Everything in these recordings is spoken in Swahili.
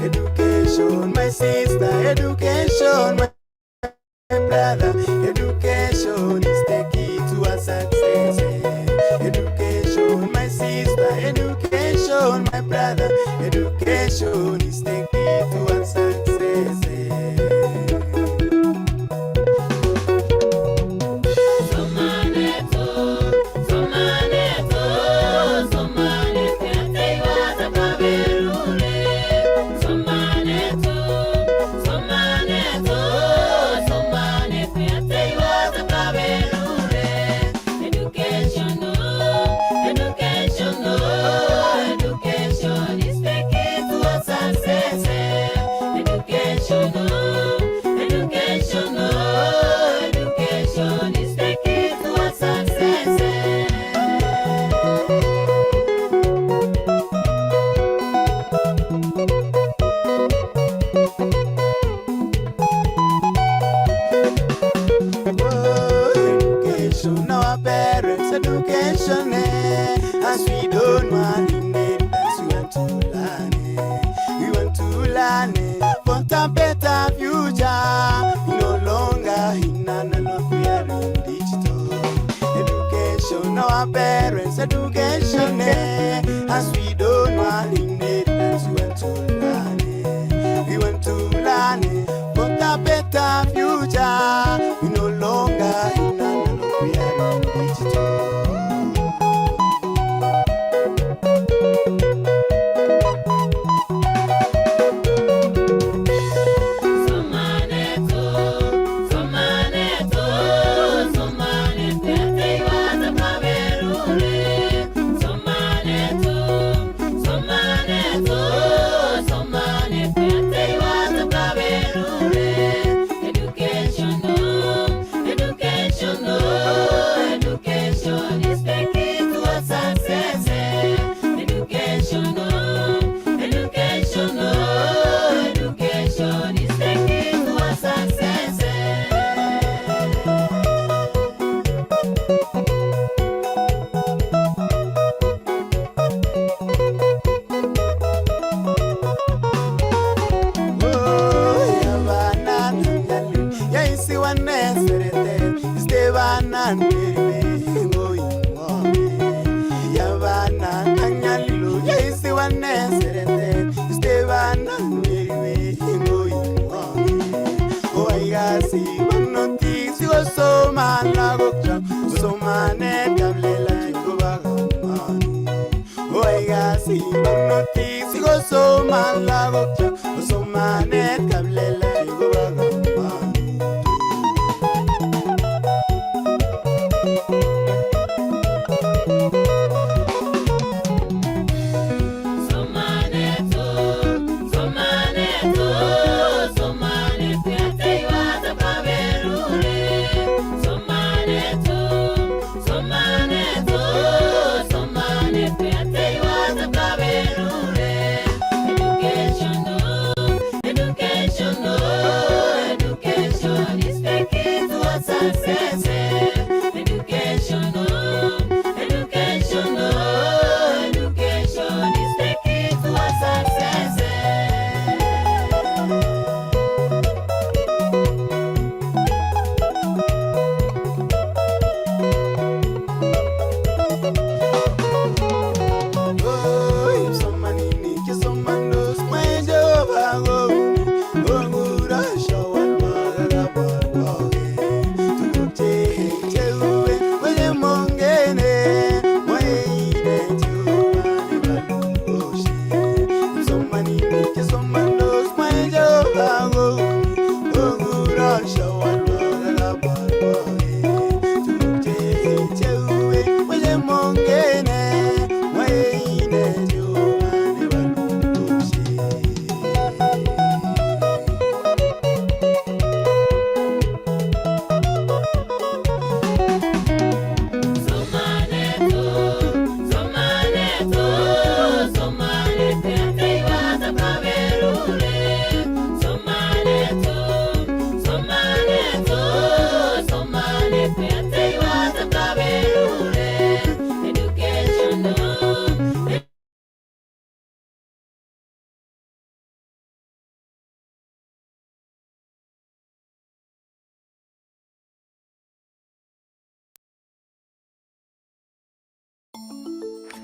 Education, my sister, education, my brother, education is the key to a success. Education, my sister, education, my brother, education is the key to a success. As we don't want in it, as we want to learn it. We want to learn it for a better future. We no longer in analog, we are in digital. Education, our parents' education. As we don't want in it, as we want to learn it. We want to learn it for a better future. We no longer in analog, we are in digital.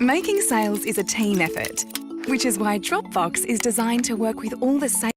Making sales is a team effort, which is why Dropbox is designed to work with all the sales.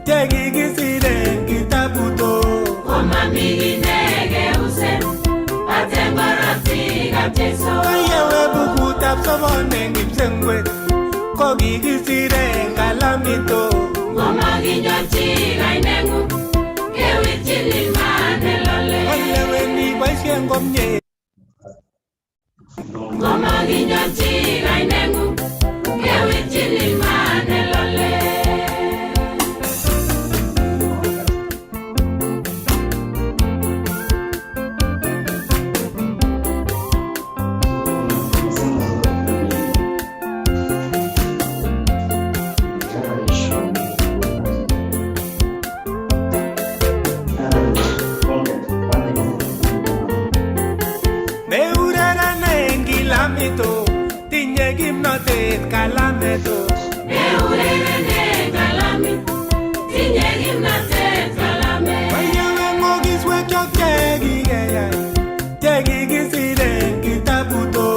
Tegi gisire kitabuto. Oma migi nege Ayewe bukutab sobone ngipsengwe ko kikisire kalamito ngomakinyochi kainengu kewirchini manelole oleweni boisien komye ngomakinyochi kainengu kewirchini manelole. Tinye kimnotet kalameto meurerene kalamit tinye kimnotet kalamet oyewe mogiswek chok chekikeyai chekikisire kitabuto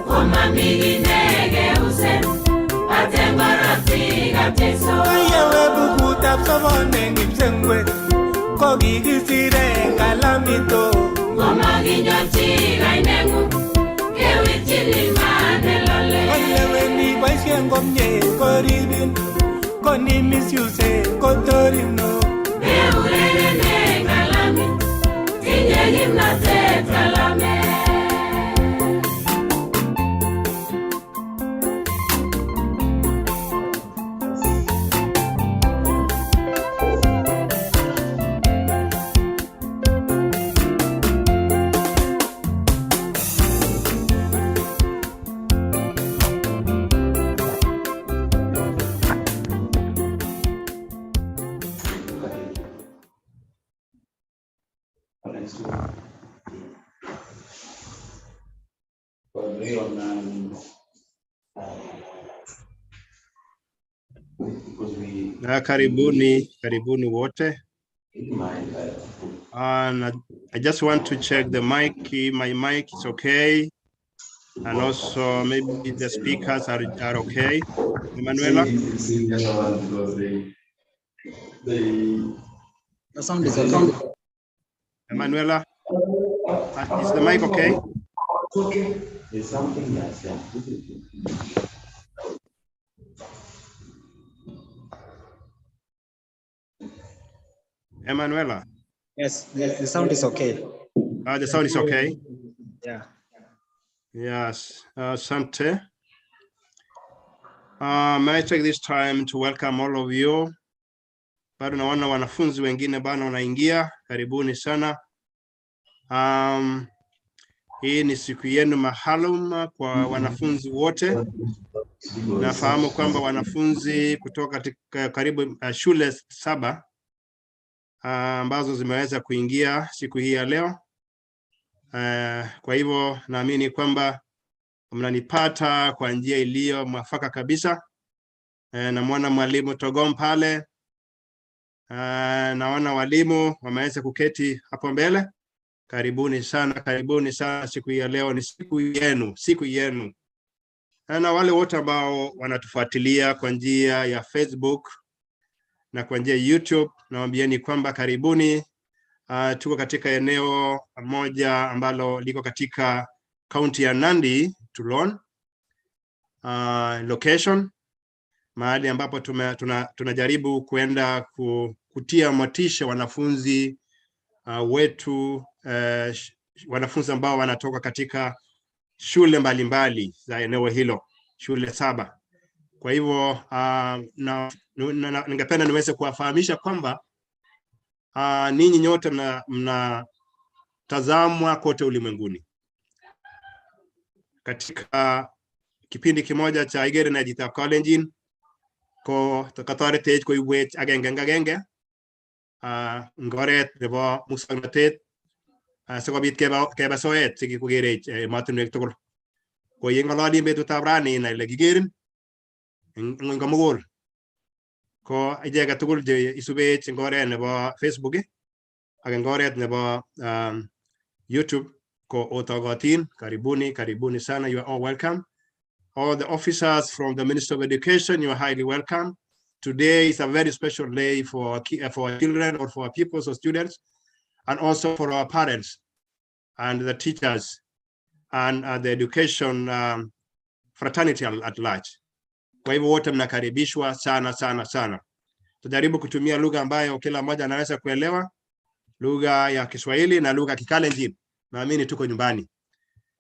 komami kinekeusen atengorotikab Jesu oyewe bukutab sobone ngipsengwe ko kikisire kalamito ngomakinyochi kainengu kewirchini manelole oleweni boisien komye koribin koni misuse kotorino meurerene kalamit tinye kimnotet kalamet. Karibuni wote. And I just want to check the mic. My mic is okay. And also maybe the speakers are okay. Emanuela? The sound is okay. Emanuela? Is the mic okay? Okay. There's something that's Emanuela? Yes, the sound is okay. The sound is okay? Yeah. Yes, Sante. May I take this time to welcome all of you. Bado naona wanafunzi wengine bana wanaingia, karibuni sana. Hii ni siku yenu maalum kwa wanafunzi wote. Nafahamu kwamba wanafunzi kutoka katika karibu shule 7 ambazo zimeweza kuingia siku hii ya leo. Kwa hivyo naamini kwamba mnanipata kwa njia iliyo mwafaka kabisa. Namuona mwalimu Togom pale. Naona walimu wameweza kuketi hapo mbele. Karibuni sana siku hii ya leo ni siku yenu. Na wale wote ambao wanatufuatilia kwa njia ya Facebook na kwa njia ya YouTube, nawaambieni kwamba karibuni. Tuko katika eneo moja ambalo liko katika kaunti ya Nandi, Tulon location, mahali ambapo tunajaribu kuenda kutia motisha wanafunzi wetu, wanafunzi ambao wanatoka katika shule mbalimbali za eneo hilo, shule 7. Kwa hivyo ningependa niweze kuwafahamisha kwamba ninyi nyote mnatazamwa kote ulimwenguni. Katika kipindi kimoja cha IGERE na CHITAB KALENJIN ko katoretech koiwech agenge ngoret nebo muswoknotet sikobit keba soet sikikokerech emotinwek tugul. Ko yengololin betutab rani inai ile kigerin eng komugul. Ko icheket tugul che isubech eng oret nebo Facebook ak eng oret nebo YouTube ko otogotin. Karibuni sana. You are all welcome. All the officers from the Ministry of Education, you are highly welcome. Today is a very special day for our children, or for our pupils or students, and also for our parents and the teachers. and the education fraternity at large. Kwa hivyo wote mnakaribishwa sana sana sana. Tujaribu kutumia lugha ambayo kila mmoja anaweza kuelewa, lugha ya Kiswahili na lugha ya Kikalenjin. Naamini tuko nyumbani.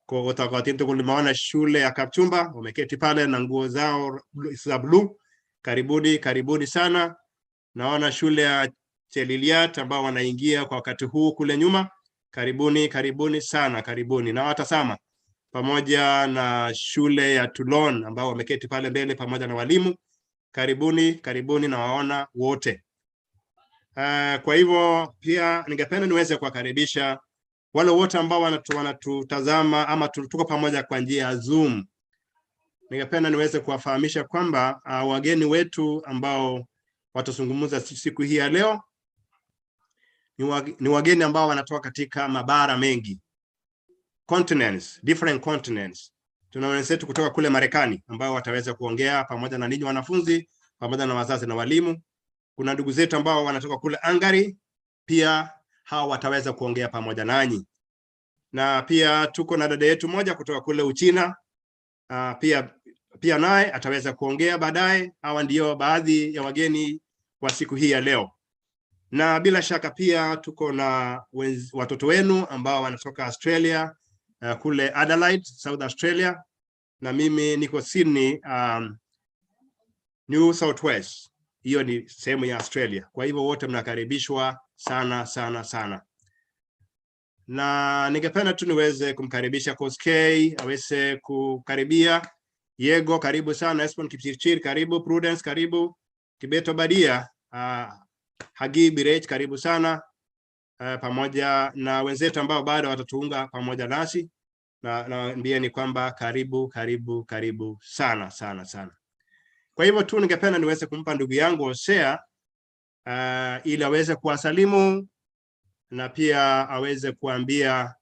Kwa wakati tulimaona shule ya Kapchumba wameketi pale na nguo zao za blue. Karibuni sana. Naona shule ya Cheliliat ambao wanaingia kwa wakati huu kule nyuma. Karibuni sana, karibuni. Na watasama pamoja na shule ya Tulon ambao wameketi pale mbele pamoja na walimu. Karibuni na waona wote. Kwa hivyo pia ningependa niweze kuwakaribisha wale wote ambao wanatutazama ama tuko pamoja kwa njia ya Zoom. Ningependa niweze kuwafahamisha kwamba wageni wetu ambao watazungumza siku hii ya leo ni wageni ambao wanatoka katika mabara mengi. Continents, different continents. Tuna wenzetu kutoka kule Marekani ambao wataweza kuongea pamoja na ninyi wanafunzi, pamoja na wazazi na walimu. Kuna ndugu zetu ambao wanatoka kule Hungary, pia hao wataweza kuongea pamoja nanyi. Na pia tuko na dada yetu moja kutoka kule Uchina, pia naye ataweza kuongea baadaye. Hawa ndio baadhi ya wageni wa siku hii ya leo. Na bila shaka pia tuko na watoto wenu ambao wanatoka Australia, kule Adelaide, South Australia, na mimi niko Sydney, New South Wales. Hiyo ni sehemu ya Australia. Kwa hivyo wote mnakaribishwa sana sana sana. Na ningependa tu niweze kumkaribisha Koskei aweze kukaribia. Yego karibu sana, Esmon Kipchirchir karibu, Prudence karibu, Kibeto Badia, Hagi Birech karibu sana, pamoja na wenzetu ambao bado watatuunga pamoja nasi. Na naambia ni kwamba karibu sana sana sana. Kwa hivyo tu ningependa niweze kumpa ndugu yangu Hosea ili aweze kuwasalimu na pia aweze kuambia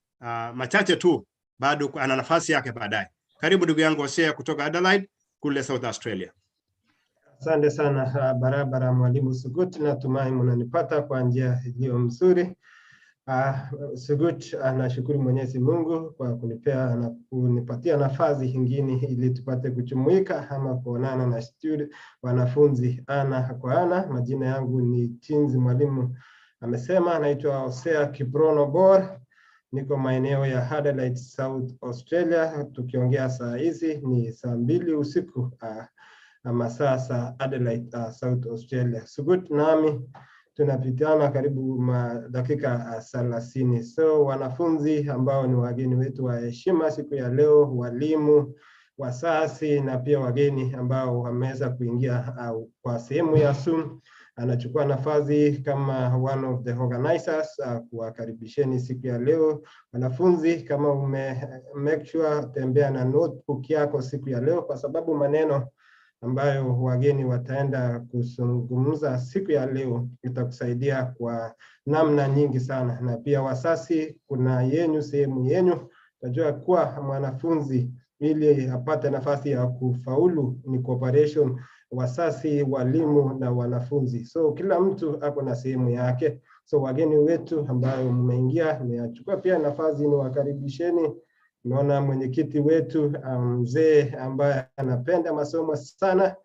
machache tu, bado ana nafasi yake baadaye. Karibu ndugu yangu Hosea kutoka Adelaide kule South Australia. Asante sana barabara mwalimu Sugut, natumai mnanipata kwa njia iliyo mzuri. Sugut, nashukuru Mwenyezi Mungu kwa kunipea na kunipatia nafasi nyingine ili tupate kujumuika ama kuonana na wanafunzi ana kwa ana. Majina yangu ni Chinzi mwalimu amesema, naitwa Hosea Kiprono Bor. Niko maeneo ya Adelaide, South Australia. Tukiongea saa hizi ni saa 2 usiku masaa za Adelaide, South Australia. Sugut nami tunapitana karibu dakika 30. So wanafunzi ambao ni wageni wetu wa heshima siku ya leo, walimu, wazazi na pia wageni ambao wameweza kuingia kwa sehemu ya Zoom, anachukua nafasi kama one of the organizers kuwakaribisheni siku ya leo. Wanafunzi, kama make sure tembea na notebook yako siku ya leo, kwa sababu maneno ambayo wageni wataenda kuzungumza siku ya leo itakusaidia kwa namna nyingi sana. Na pia wazazi, kuna yenu sehemu yenu. Najua kuwa mwanafunzi ili apate nafasi ya kufaulu ni cooperation, wazazi, walimu na wanafunzi. So kila mtu ako na sehemu yake. So wageni wetu ambao mmeingia, niachukua pia nafasi ni wakaribisheni. Naona mwenyekiti wetu mzee ambaye anapenda masomo sana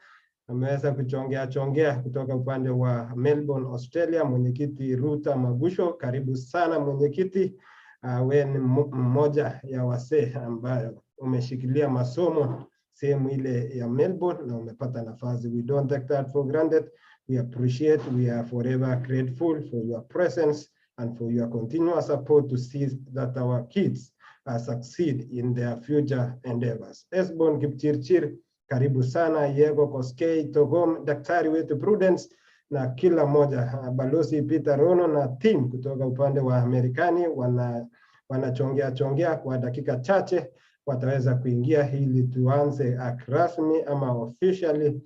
ameweza kuchongea kutoka upande wa Melbourne, Australia, mwenyekiti Ruta Magusho. Karibu sana mwenyekiti. Wewe ni mmoja ya wasee ambayo umeshikilia masomo sehemu ile ya Melbourne na umepata nafasi. We don't take that for granted. We appreciate, we are forever grateful for your presence and for your continuous support to see that our kids succeed in their future endeavors. Esbon Kipchirchir, karibu sana. Yego Koskei, Togom, daktari wetu Prudence, na kila moja, Balozi Peter Rono na team kutoka upande wa Amerikani wanachongea kwa dakika chache, wataweza kuingia ili tuanze rasmi ama officially.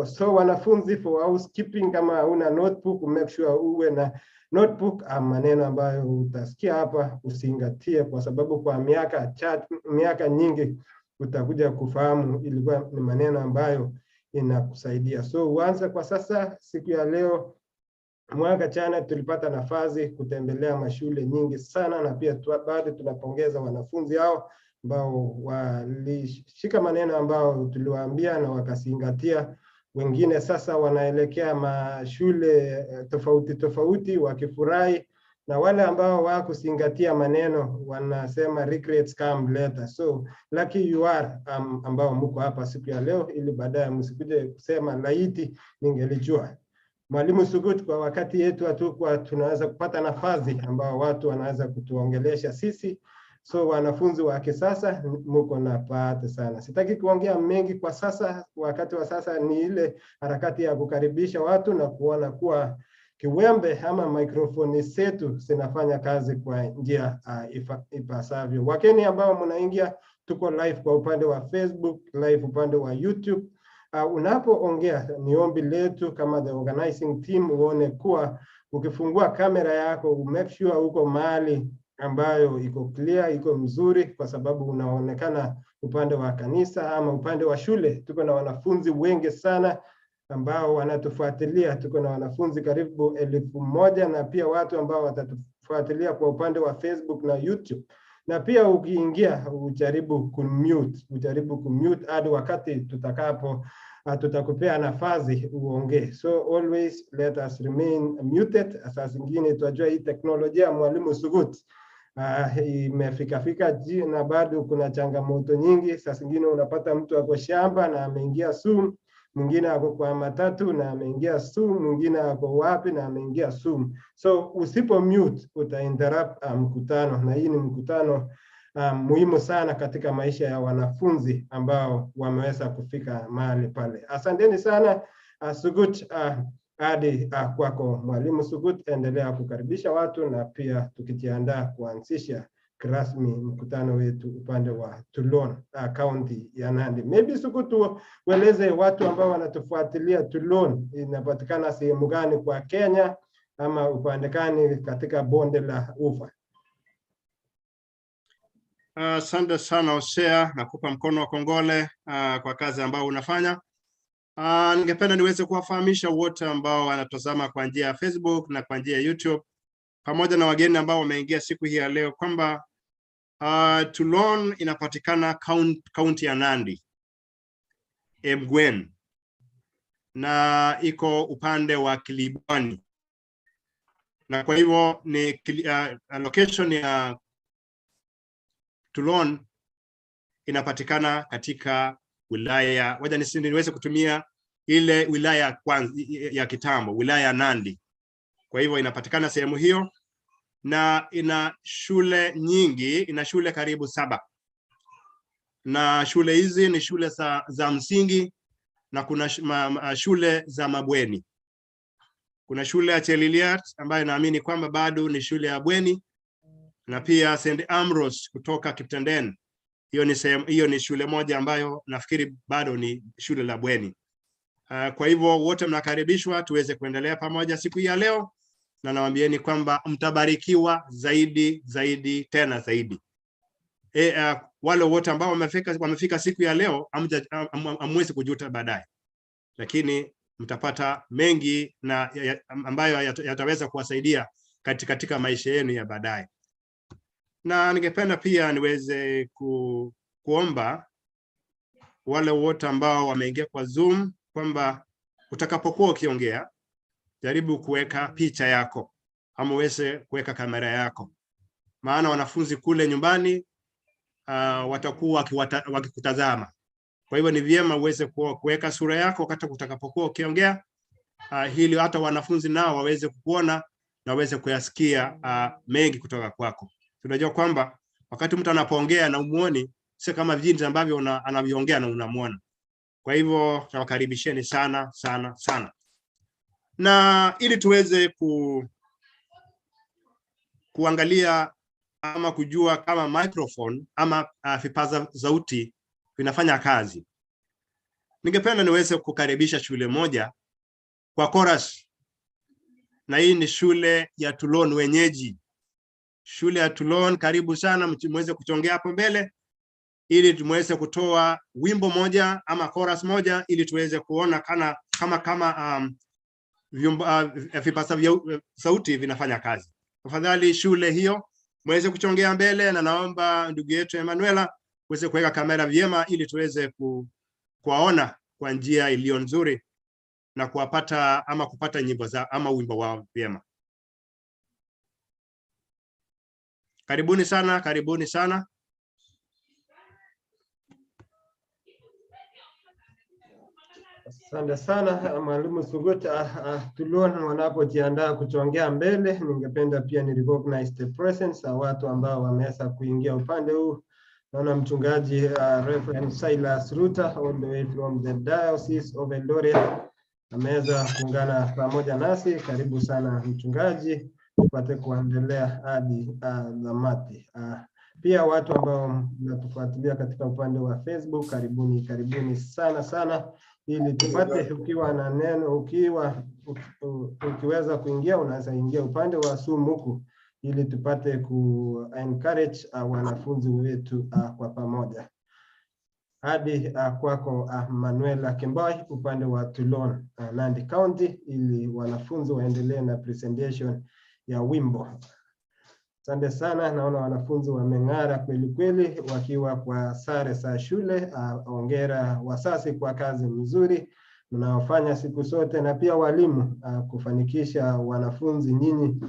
So wanafunzi, for housekeeping, kama una notebook, make sure uwe na notebook. Maneno ambayo utasikia hapa usingatie, kwa sababu kwa miaka nyingi utakuja kufahamu ilikuwa ni maneno ambayo inakusaidia. So uanze kwa sasa. Siku ya leo, mwaka jana tulipata nafasi kutembelea mashule nyingi sana, na pia bado tunapongeza wanafunzi hao ambao walishika maneno ambao tuliwaambia na wakazingatia. Wengine sasa wanaelekea mashule tofauti wakifurahi, na wale ambao hawakuzingatia maneno wanasema regrets come later. So lucky you are ambao mko hapa siku ya leo, ili baadaye msikuje kusema laiti ningelijua. Mwalimu Sugut, kwa wakati yetu hatukuwa tunaweza kupata nafasi ambao watu wanaweza kutuongelesha sisi. So wanafunzi wa kisasa mko na bahati sana. Sitaki kuongea mengi kwa sasa. Wakati wa sasa ni ile harakati ya kukaribisha watu na kuona kuwa kiwembe ama mikrofoni zetu zinafanya kazi kwa njia ipasavyo. Wakeni ambao mnaingia, tuko live kwa upande wa Facebook, live upande wa YouTube. Unapoongea ni ombi letu kama the organizing team uone kuwa ukifungua kamera yako make sure uko mahali ambayo iko clear, iko mzuri, kwa sababu unaonekana upande wa kanisa ama upande wa shule. Tuko na wanafunzi wengi sana ambao wanatufuatilia. Tuko na wanafunzi karibu 1000 na pia watu ambao watatufuatilia kwa upande wa Facebook na YouTube. Na pia ukiingia ujaribu kumute hadi wakati tutakupea nafasi uongee. So always let us remain muted. Sasa zingine tunajua hii teknolojia Mwalimu Sugut imefika na bado kuna changamoto nyingi. Sasa zingine unapata mtu ako shamba na ameingia Zoom, mwingine ako kwa matatu na ameingia Zoom, mwingine ako wapi na ameingia Zoom. So usipo mute utainterrupt mkutano, na hii ni mkutano muhimu sana katika maisha ya wanafunzi ambao wameweza kufika mahali pale. Asanteni sana. Sugut, hadi kwako Mwalimu Sugut, endelea kukaribisha watu, na pia tukijiandaa kuanzisha rasmi mkutano wetu upande wa Tulon, county ya Nandi. Maybe Sugut, ueleze watu ambao wanatufuatilia, Tulon inapatikana sehemu gani kwa Kenya ama upande gani katika bonde la Ufa? Asante sana Hosea, nakupa mkono wa kongole kwa kazi ambao unafanya. Ningependa niweze kuwafahamisha wote ambao wanatazama kwa njia ya Facebook na kwa njia ya YouTube, pamoja na wageni ambao wameingia siku hii ya leo, kwamba Tulon inapatikana kaunti ya Nandi, Ebgwen, na iko upande wa Kilibwani. Na kwa hivyo ni location ya Tulon inapatikana katika wilaya, wacha niweze kutumia ile wilaya kwanza ya kitambo, wilaya ya Nandi. Kwa hivyo inapatikana sehemu hiyo, na ina shule nyingi, ina shule karibu 7. Na shule hizi ni shule za msingi, na kuna shule za mabweni. Kuna shule ya Cheliliat ambayo naamini kwamba bado ni shule ya bweni, na pia St. Ambrose kutoka Kiptended. Hiyo ni shule moja ambayo nafikiri bado ni shule la bweni. Kwa hivyo wote mnakaribishwa tuweze kuendelea pamoja siku ya leo, na nawaambieni kwamba mtabarikiwa zaidi tena zaidi. Wale wote ambao wamefika siku ya leo hamwezi kujuta baadaye, lakini mtapata mengi na ambayo yataweza kuwasaidia katika maisha yenu ya baadaye. Na ningependa pia niweze kuomba wale wote ambao wameingia kwa Zoom kwamba utakapokuwa ukiongea, jaribu kuweka picha yako ama uweze kuweka kamera yako, maana wanafunzi kule nyumbani watakuwa wakikutazama. Kwa hivyo ni vyema uweze kuweka sura yako wakati utakapokuwa ukiongea, ili hata wanafunzi nao waweze kukuona na waweze kuyasikia mengi kutoka kwako. Tunajua kwamba wakati mtu anapoongea na umuoni, si kama jinsi ambavyo anavyoongea na unamuona. Kwa hivyo nawakaribisheni sana. Na ili tuweze kuangalia ama kujua kama microphone ama vipaza sauti vinafanya kazi, ningependa niweze kukaribisha shule moja kwa chorus, na hii ni shule ya Tulon wenyeji. Shule ya Tulon, karibu sana, mweze kuchongea hapo mbele ili tumweze kutoa wimbo moja ama chorus moja, ili tuweze kuona kama vipaza sauti vinafanya kazi. Tafadhali shule hiyo mweze kuchongea mbele, na naomba ndugu yetu Emanuela uweze kuweka kamera vyema ili tuweze kuwaona kwa njia iliyo nzuri na kuwapata ama kupata nyimbo za ama wimbo wao vyema. Karibuni sana, karibuni sana. Asante sana Mwalimu Sugut. Tulon wanapojiandaa kuchongea mbele, ningependa pia ni recognize the presence ya watu ambao wameweza kuingia upande huu. Naona mchungaji Reverend Silas Ruta all the way from the Diocese of Eldoret ameweza kuungana pamoja nasi. Karibu sana mchungaji, tupate kuendelea hadi zamati. Pia watu ambao mnatufuatilia katika upande wa Facebook, karibuni sana ili tupate, ukiwa na neno, ukiweza kuingia, unaweza ingia upande wa Zoom huku ili tupate ku encourage wanafunzi wetu kwa pamoja. Hadi kwako Manuela Kimboi upande wa Tulon, Nandi County, ili wanafunzi waendelee na presentation ya wimbo. Asante sana, naona wanafunzi wameng'ara kweli kweli wakiwa kwa sare za shule. Hongera wazazi kwa kazi nzuri mnaofanya siku zote, na pia walimu kufanikisha wanafunzi nyinyi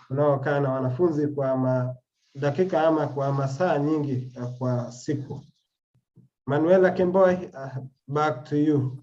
mnaokaa na wanafunzi kwa dakika ama kwa masaa nyingi kwa siku. Manuela Kimboi, back to you.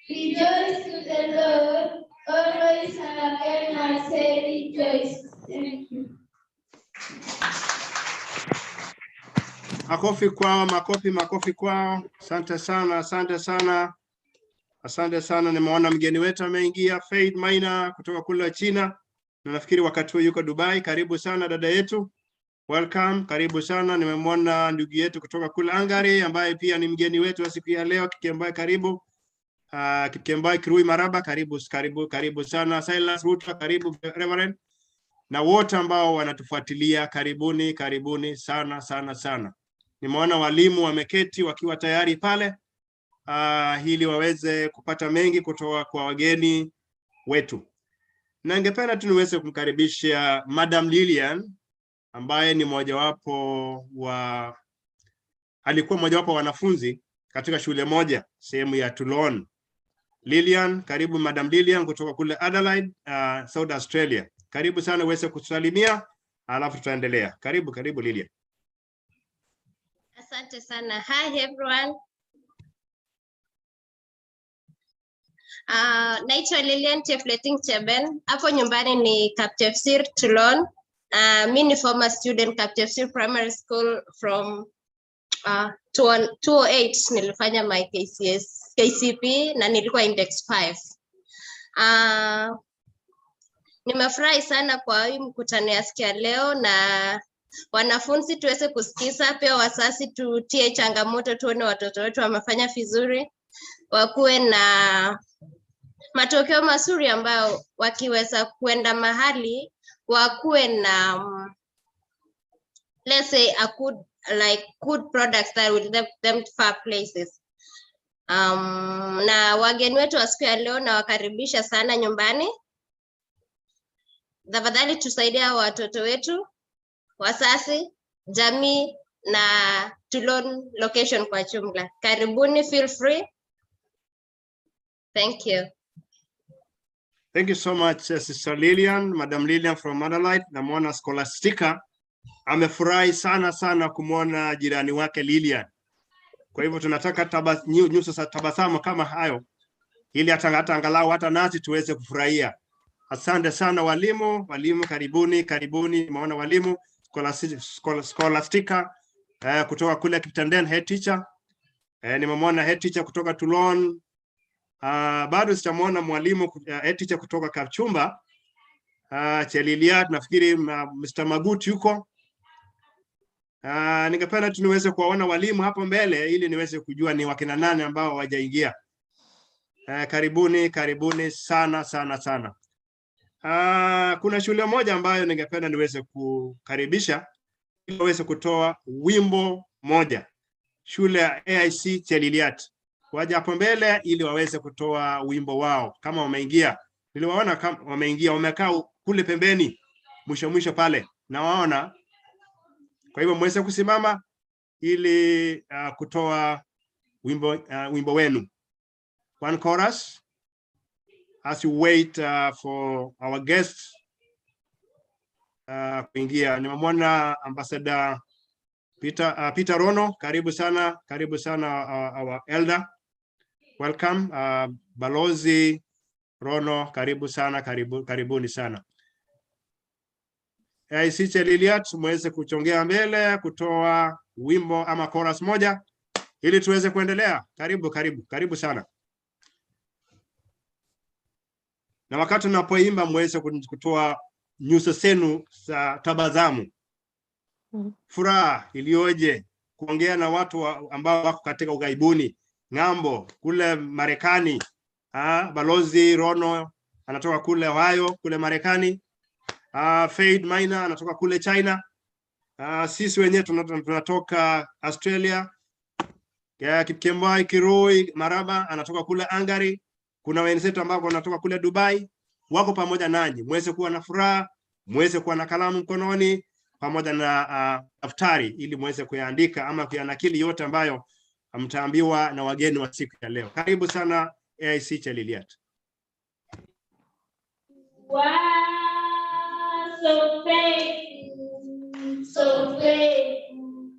Rejoice to the Lord, always and again I say rejoice. Thank you. Makofi kwao, makofi kwao. Asante sana, asante sana. Asante sana, nimeona mgeni wetu ameingia, Faith Maina kutoka kule China. Na nafikiri wakati huu yuko Dubai. Karibu sana dada yetu. Welcome, karibu sana. Nimemwona ndugu yetu kutoka kule Hungary ambaye pia ni mgeni wetu wa siku ya leo, Kipkembai, karibu. Kipkembai Kirui Maraba, karibu sana. Silas Ruta, karibu Reverend. Na wote ambao wanatufuatilia, karibuni sana. Nimeona walimu wameketi wakiwa tayari pale ili waweze kupata mengi kutoka kwa wageni wetu. Na ningependa tuweze kumkaribisha Madam Lilian ambaye ni alikuwa mojawapo wa wanafunzi katika shule moja sehemu ya Tulon. Lilian, karibu Madam Lilian kutoka kule Adelaide, South Australia. Karibu sana uweze kutusalimia alafu tutaendelea. Karibu Lilian. Asante sana. Hi everyone. Naitwa Lilian Chefleting Cheben. Hapo nyumbani ni kapchepsir Tulon. Mimi ni former student kapchepsir primary school from 208. Nilifanya my KCP na nilikuwa index 5. Nimefurahi sana kwa hii mkutano ya siku ya leo, na wanafunzi tuweze kusikiza, pia wasasi tutie changamoto, tuone watoto wetu wamefanya vizuri, wakuwe na matokeo mazuri ambao wakiweza kuenda mahali wakuwe na let's say a good products that will them far places. Na wageni wetu wa siku ya leo na wakaribisha sana nyumbani. Tafadhali tusaidia watoto wetu, wasasi, jamii na Tulon location kwa jumla. Karibuni, feel free. Thank you. Thank you so much, Sister Lilian, Madam Lilian from Adelaide. Namwona Scholastica amefurahi sana kumwona jirani wake Lilian. Kwa hivyo tunataka nyuso za tabasamu kama hayo ili hata angalau hata nasi tuweze kufurahia. Asante sana walimu, karibuni. Nimeona walimu Scholastica kutoka kule Kiptended, head teacher. Nimemwona head teacher kutoka Tulon. Bado sitamwona mwalimu head teacher kutoka kapchumba. Cheliliat, nafikiri Mr. Magut yuko. Ningependa niweze kuwaona walimu hapo mbele ili niweze kujua ni wakina nani ambao hawajaingia. Karibuni sana. Kuna shule moja ambayo ningependa niweze kukaribisha ili waweze kutoa wimbo moja. Shule ya AIC Cheliliat. Waje hapo mbele ili waweze kutoa wimbo wao. Kama wameingia, niliwaona kama wameingia, wamekaa kule pembeni mwisho pale. Nawaona. Kwa hivyo mweze kusimama ili kutoa wimbo wenu. One chorus as you wait for our guests kuingia. Nimemwona Ambassador Peter Rono, karibu sana our elder. Welcome. Balozi Rono, karibuni sana. AIC Cheliliat, mweze kuchongea mbele kutoa wimbo ama chorus moja ili tuweze kuendelea. Karibu sana. Na wakati tunapoimba mweze kutoa nyuso zenu za tabasamu. Furaha ilioje kuongea na watu ambao wako katika ughaibuni ng'ambo kule Marekani. Balozi Rono anatoka kule Ohio kule Marekani. Faith Maina anatoka kule China. Sisi wenyewe tunatoka Australia. Kipkembai Kirui Maraba anatoka kule Hungary. Kuna wenzetu ambao wanatoka kule Dubai. wako pamoja nanyi, muweze kuwa na furaha, muweze kuwa na kalamu mkononi pamoja na daftari ili muweze kuyaandika ama kuyanakili yote ambayo mtaambiwa na wageni wa siku ya leo. Karibu sana AIC Cheliliat. Wow, so faithful, so faithful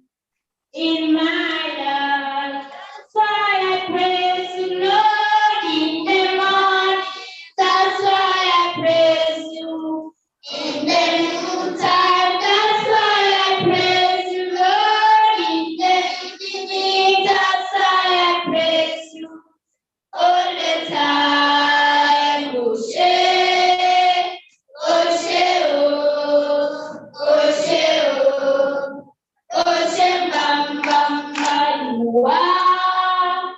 in my life. That's why I praise you, Lord, in the morning. That's why I praise you in the noontime. That's why I praise you, Lord, in the evening. That's why I praise you all the time. Oshe, Oshe, oh, Oshe, oh, Oshe, bam, bam, bam. You are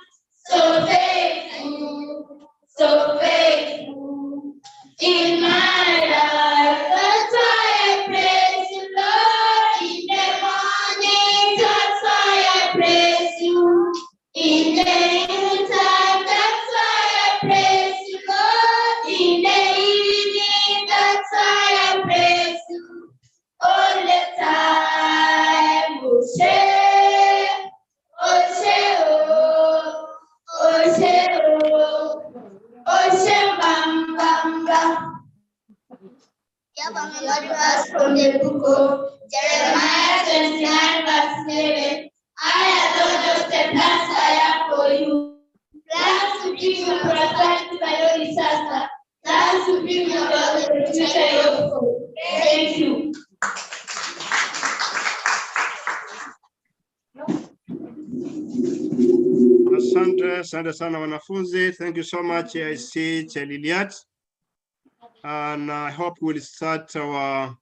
so faithful, so faithful in my life. That's why I praise you, Lord, in the morning. That's why I praise you in the noontime. That's why I praise you, Lord, in the evening. That's why I praise you all the time. Oshe, Oshe, oh, Oshe, oh, Oshe, bam, bam, bam. Verse from the book of Jeremiah 29, verse 7. I have not just a plans I have for you. Plans to bring you prosperity by no disaster. Plans to bring you the future you hope for. Thank you. Asante sana wanafunzi. Thank you so much, AIC Cheliliat. And I hope we'll start our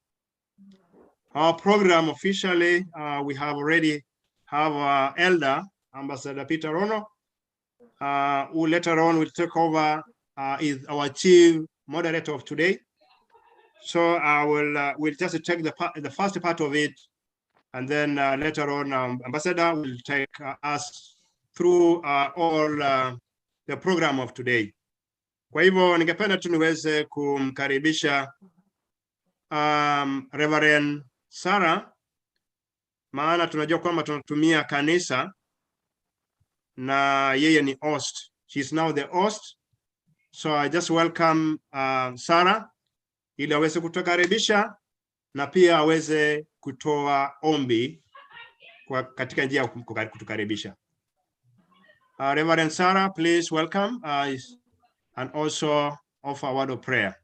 program officially. We have already have our elder, Ambassador Peter Rono, who later on will take over, is our chief moderator of today. So I will we'll just take the first part of it, and then later on Ambassador will take us through all the program of today. Kwa hivyo ningependa tu niweze kumkaribisha Reverend Sarah, maana tunajua kwamba tunatumia kanisa na yeye ni host. She's now the host. So I just welcome Sarah ili aweze kutukaribisha na pia aweze kutoa ombi katika njia ya kutukaribisha. Reverend Sarah, please welcome and also offer a word of prayer.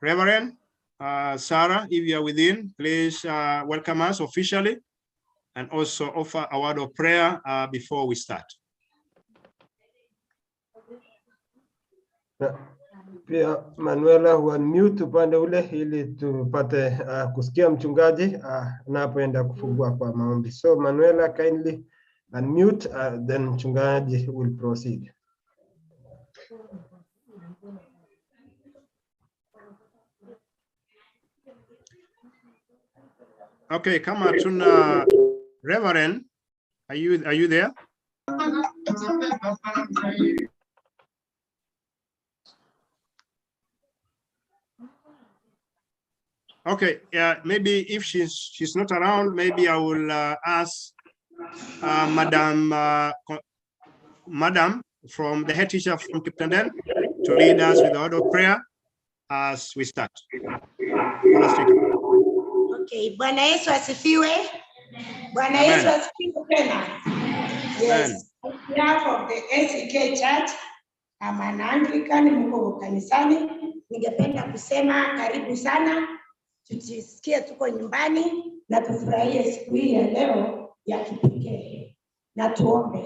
Reverend Sarah, if you are within, please welcome us officially and also offer a word of prayer before we start. Pia Manuela unmute upande ule ili tupate kusikia mchungaji anapoenda kufungua kwa maombi. So Manuela, kindly unmute, then mchungaji will proceed. Okay, kama tuna Reverend, are you there? Okay, maybe if she's not around, maybe I will ask Madam from the head teacher from Kiptended to lead us with the word of prayer as we start. Okay, Bwana Yesu asifiwe. Bwana Yesu asifiwe tena. Yes, on behalf of the ACK Church, I'm an Anglican, mko kanisani. Ningependa kusema karibu sana. Tujisikie tuko nyumbani na tufurahie siku hii ya leo ya kipekee. Na tuombe.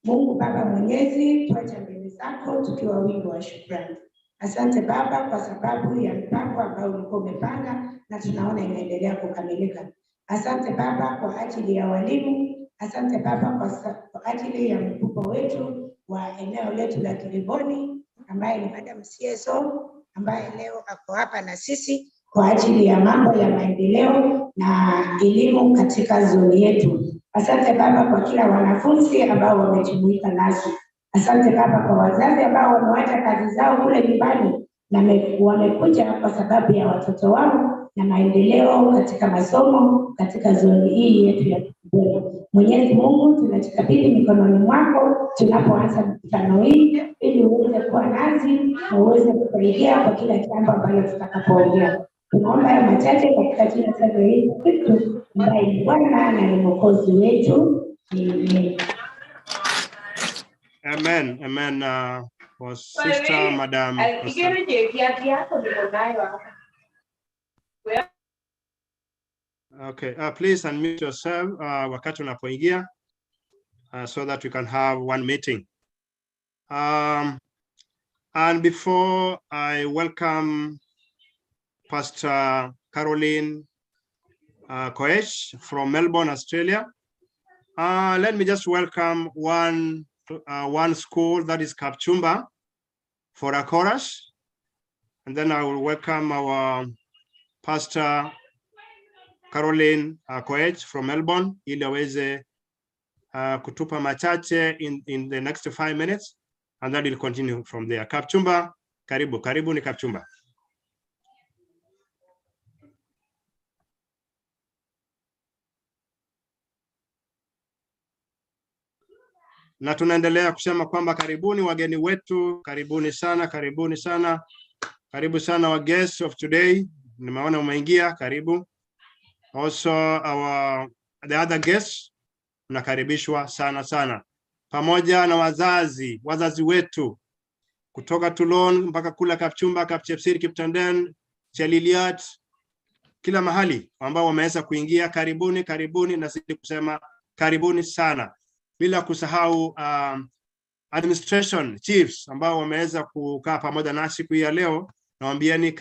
Mungu Baba Mwenyezi, tuacha mbele zako tukiwa wingi wa shukrani. Asante Baba kwa sababu ya mpango ambao ulikuwa umepanga na tunaona inaendelea kukamilika. Asante Baba kwa ajili ya walimu. Asante Baba kwa ajili ya mkubwa wetu wa eneo letu la Kiliboni ambaye ni Madam CSO ambaye leo ako hapa na sisi kwa ajili ya mambo ya maendeleo na elimu katika zoni yetu. Asante Baba kwa kila wanafunzi ambao wamejumuika nasi. Asante Baba kwa wazazi ambao wameacha kazi zao kule nyumbani na wamekuja kwa sababu ya watoto wao na maendeleo katika masomo katika zoni hii yetu ya Kiptended. Mwenyezi Mungu, tunajikabidhi mikononi mwako tunapoanza mkutano hii, ili uweze kuwa nasi na uweze kusaidia kwa kila jambo ambalo tutakapoongea. Tunaomba hayo machache katika jina la Yesu Kristo ambaye ni Bwana na ni Mwokozi wetu. Amen. Amen. For Sister Madam. Okay. Please unmute yourself wakati unapoingia so that we can have one meeting. And before I welcome Pastor Caroline Koech from Melbourne, Australia, let me just welcome one school, that is Kapchumba, for a chorus, and then I will welcome our Pastor Caroline Koech from Melbourne, ili aweze kutupa machache in the next 5 minutes, and then we'll continue from there. Kapchumba, karibu ni Kapchumba. Na tunaendelea kusema kwamba karibuni wageni wetu, karibuni sana. Karibu sana wa guests of today. Nimeona umeingia, karibu. Also the other guests, mnakaribishwa sana. Pamoja na wazazi wetu kutoka Tulon mpaka kula Kapchumba, Kapchepsir, Kiptended, Cheliliat, kila mahali ambao wameweza kuingia, karibuni na sisi kusema karibuni sana. Bila kusahau administration chiefs ambao wameweza kukaa pamoja nasi siku ya leo, nawaambieni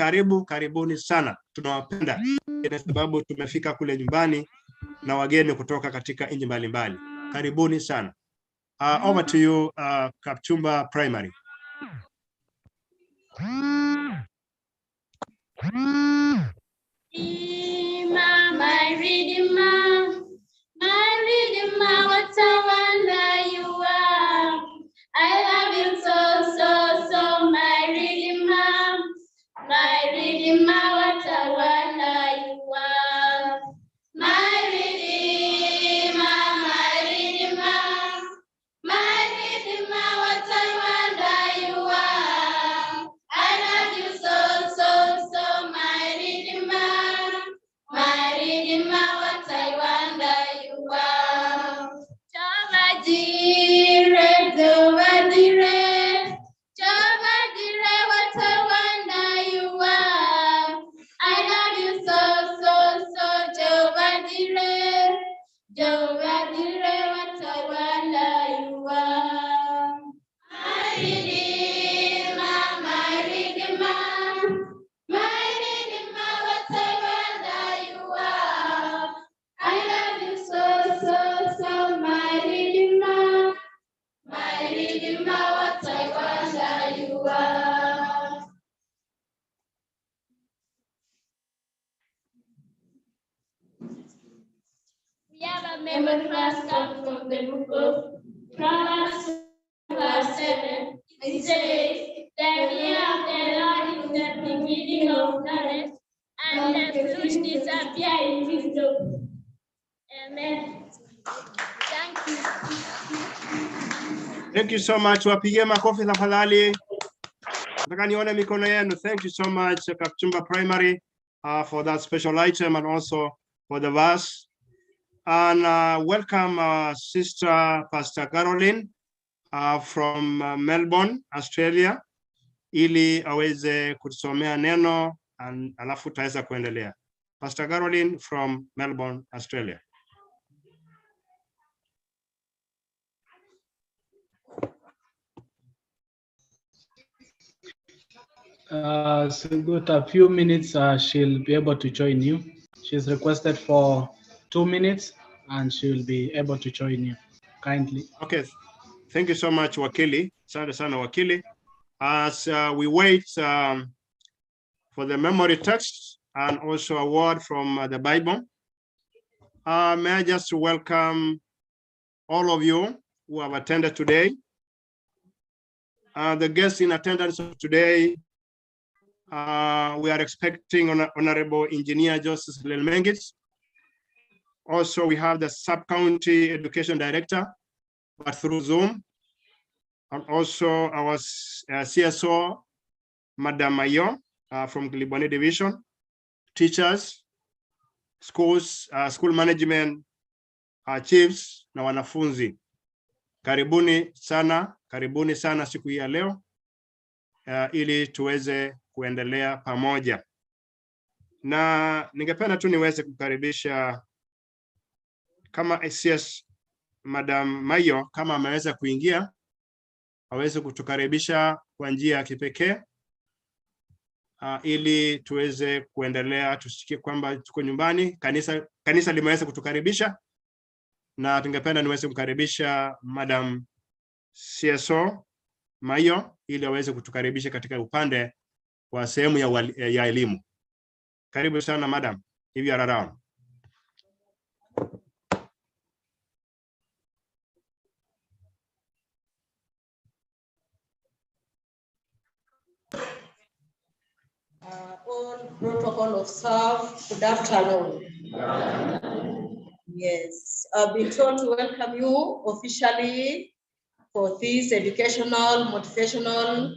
karibuni sana. Tunawapenda kwa sababu tumefika kule nyumbani na wageni kutoka katika nchi mbalimbali. Karibuni sana. Over to you, Kapchumba Primary. My Redeemer, what a wonder you are. I love you so, my Redeemer. My Redeemer, what a wonder you are. My Redeemer, what a wonder you are. I love you so, my Redeemer. My Redeemer, what a wonder you are. Jehovah Jireh, what a wonder you are. I love you so, Jehovah Jireh, what a wonder you are. My Redeemer, what a wonder you are. I love you so, my Redeemer. My Redeemer, what a wonder you are. We have a memory verse come from the book of Proverbs, verse 7. It says, the fear of the Lord is the beginning of knowledge, and the fruit disappear in wisdom. Amen. Thank you. Thank you so much. Wapige makofi tafadhali. Nataka nione mikono yenu. Thank you so much, Kapchumba Primary, for that special item and also for the verse. And welcome our sister, Pastor Caroline, from Melbourne, Australia, ili aweze kutusomea neno alafu tutaweza kuendelea. Pastor Caroline from Melbourne, Australia. So got a few minutes, she'll be able to join you. She's requested for 2 minutes and she will be able to join you kindly. Okay, thank you so much, Wakili. Asante sana Wakili. As we wait for the memory text, and also a word from the Bible. May I just welcome all of you who have attended today. The guests in attendance of today, we are expecting Honorable Engineer Joseph Lelmengis. Also, we have the Sub-County Education Director, but through Zoom, and also our CSO, Madam Mayo, from Liboni Division, teachers, schools, school management, chiefs, na wanafunzi. Karibuni sana siku hii ya leo, ili tuweze kuendelea pamoja. Na ningependa tu niweze kukaribisha kama SS Madam Mayo, kama ameweza kuingia, aweze kutukaribisha kwa njia ya kipekee, ili tuweze kuendelea, tusikie kwamba tuko nyumbani. Kanisa limeweza kutukaribisha, na tungependa niweze kukaribisha Madam CSO Mayo ili aweze kutukaribisha katika upande wa sehemu ya elimu. Karibu sana madam, if you are around. All protocol of staff, good afternoon. Yes, I've been told to welcome you officially for this educational, motivational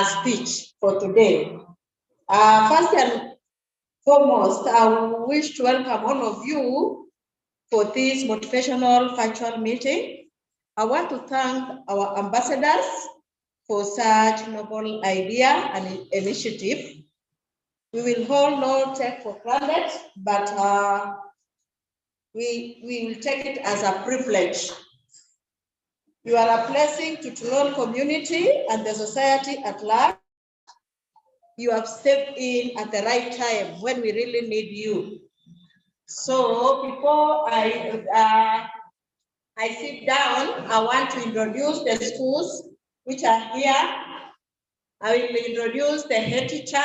speech for today. First and foremost, I wish to welcome all of you for this motivational virtual meeting. I want to thank our ambassadors for such noble idea and initiative. We will all not take for granted, but we will take it as a privilege. You are a blessing to Tulon community and the society at large. You have stepped in at the right time when we really need you. So before I sit down, I want to introduce the schools which are here. I will introduce the head teacher,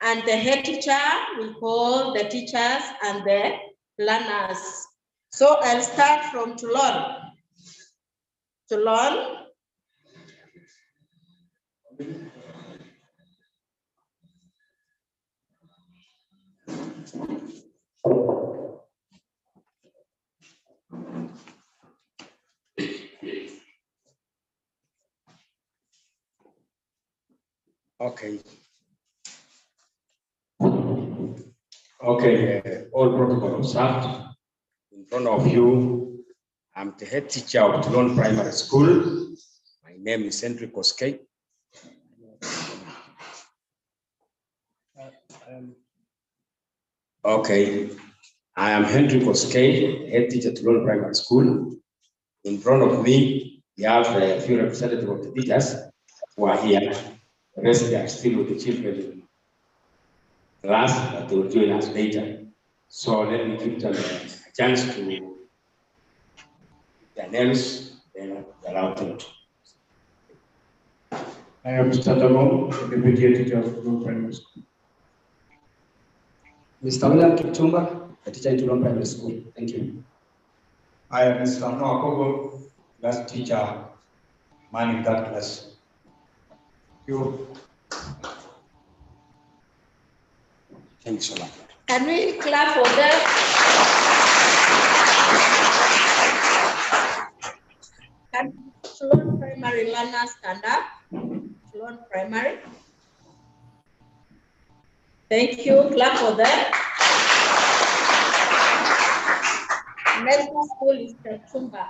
and the head teacher will call the teachers and the learners. So I'll start from Tulon. Tulon. Okay. Okay, all protocol observed. In front of you, I'm the head teacher of Tulon Primary School. My name is Henry Koskei. Okay, I am Henry Koskei, head teacher at Tulon Primary School. In front of me, we have a few representatives of the teachers who are here. The rest are still with the children in class, but they will join us later. So let me give them a chance to their names, then allow them to. I am Mr. Tabo, the deputy teacher of Tulon Primary School. Mr. William Kipchumba, a teacher in Tulon Primary School. Thank you. I am Mr. Noah Kogo, class teacher, manning that class. Thank you. Thanks a lot. Can we clap for them? Can Tulon Primary learners stand up? Tulon Primary. Thank you. Clap for them. Next school is Kapchumba.